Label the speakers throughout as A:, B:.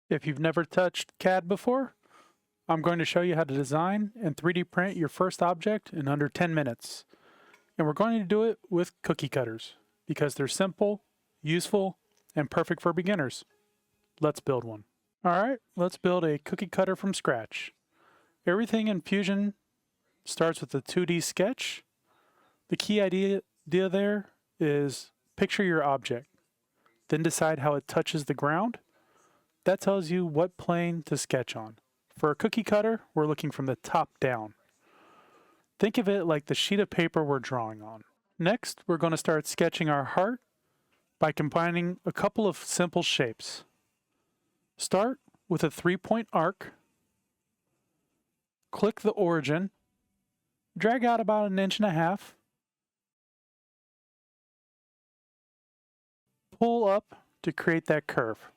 A: If you've never touched CAD before, I'm going to show you how to design and 3D print your first object in under 10 minutes. And we're going to do it with cookie cutters because they're simple, useful, and perfect for beginners. Let's build one. Alright, let's build a cookie cutter from scratch. Everything in Fusion starts with a 2D sketch. The key idea there is picture your object, then decide how it touches the ground. That tells you what plane to sketch on. For a cookie cutter, we're looking from the top down. Think of it like the sheet of paper we're drawing on. Next, we're going to start sketching our heart by combining a couple of simple shapes. Start with a 3-point arc. Click the origin. Drag out about 1.5 inches. Pull up to create that curve.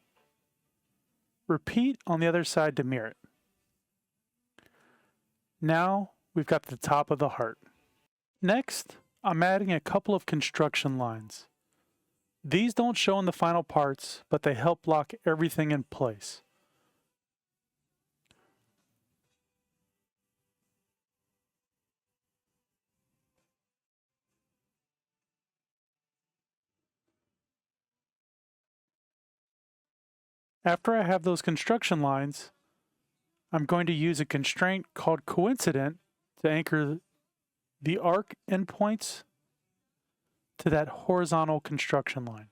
A: Repeat on the other side to mirror it. Now we've got the top of the heart. Next, I'm adding a couple of construction lines. These don't show in the final parts, but they help lock everything in place. After I have those construction lines, I'm going to use a constraint called coincident to anchor the arc endpoints to that horizontal construction line.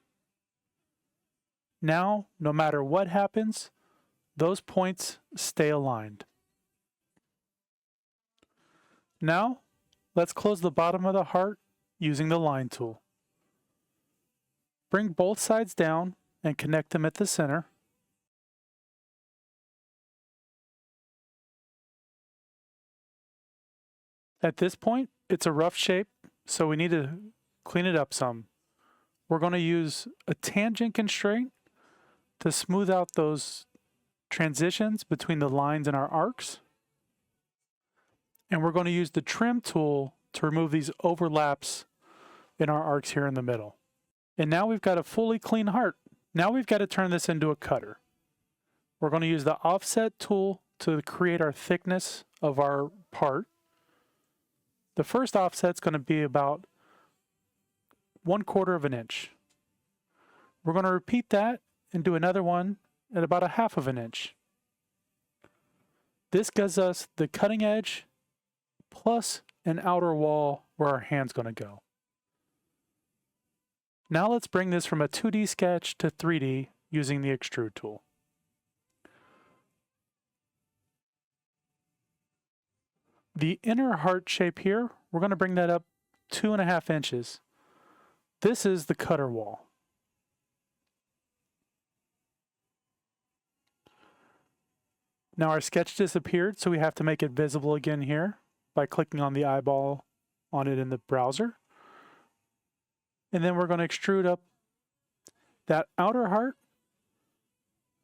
A: Now, no matter what happens, those points stay aligned. Now, let's close the bottom of the heart using the line tool. Bring both sides down and connect them at the center. At this point, it's a rough shape, so we need to clean it up some. We're going to use a tangent constraint to smooth out those transitions between the lines in our arcs. And we're going to use the trim tool to remove these overlaps in our arcs here in the middle. And now we've got a fully clean heart. Now we've got to turn this into a cutter. We're going to use the offset tool to create our thickness of our part. The first offset is going to be about 1/4 inch. We're going to repeat that and do another one at about 1/2 inch. This gives us the cutting edge plus an outer wall where our hand's going to go. Now let's bring this from a 2D sketch to 3D using the extrude tool. The inner heart shape here, we're going to bring that up 2.5 inches. This is the cutter wall. Now our sketch disappeared, so we have to make it visible again here by clicking on the eyeball on it in the browser. And then we're going to extrude up that outer heart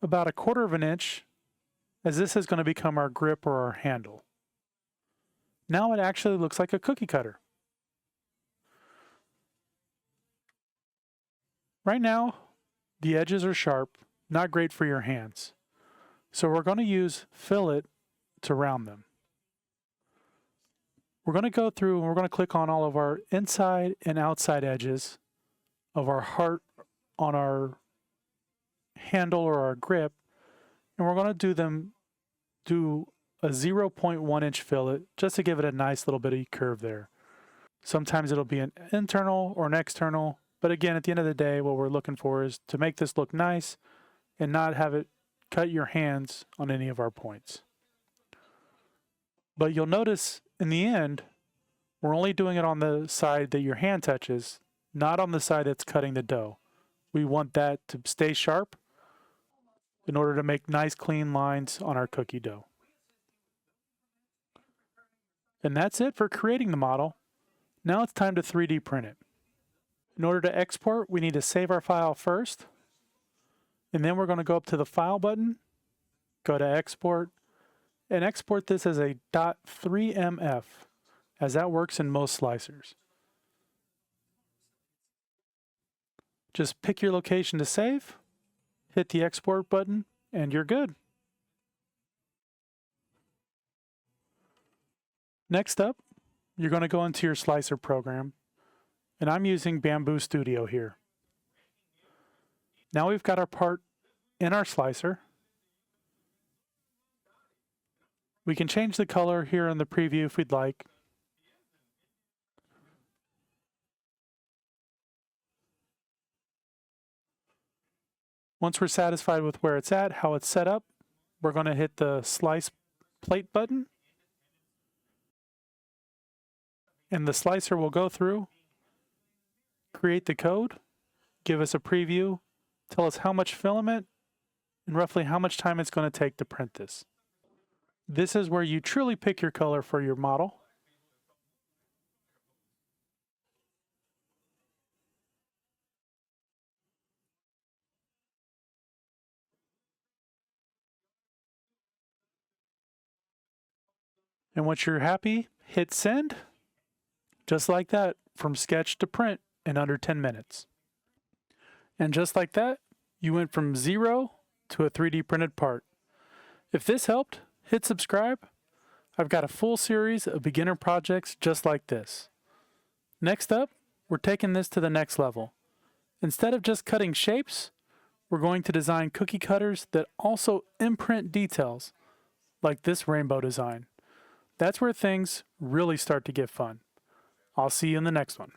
A: about 1/4 inch, as this is going to become our grip or our handle. Now it actually looks like a cookie cutter. Right now, the edges are sharp, not great for your hands. So we're going to use fillet to round them. We're going to go through and we're going to click on all of our inside and outside edges of our heart on our handle or our grip, and we're going to do a 0.1 inch fillet just to give it a nice little bitty curve there. Sometimes it'll be an internal or an external, but again, at the end of the day, what we're looking for is to make this look nice and not have it cut your hands on any of our points. But you'll notice in the end, we're only doing it on the side that your hand touches, not on the side that's cutting the dough. We want that to stay sharp in order to make nice clean lines on our cookie dough. And that's it for creating the model. Now it's time to 3D print it. In order to export, we need to save our file first. And then we're going to go up to the File button, go to Export, and export this as a .3mf, as that works in most slicers. Just pick your location to save, hit the Export button, and you're good. Next up, you're going to go into your slicer program, and I'm using Bambu Studio here. Now we've got our part in our slicer. We can change the color here in the preview if we'd like. Once we're satisfied with where it's at, how it's set up, we're going to hit the slice plate button. And the slicer will go through, create the code, give us a preview, tell us how much filament, and roughly how much time it's going to take to print this. This is where you truly pick your color for your model. And once you're happy, hit send. Just like that, from sketch to print in under 10 minutes. And just like that, you went from 0 to a 3D printed part. If this helped, hit subscribe. I've got a full series of beginner projects just like this. Next up, we're taking this to the next level. Instead of just cutting shapes, we're going to design cookie cutters that also imprint details, like this rainbow design. That's where things really start to get fun. I'll see you in the next one.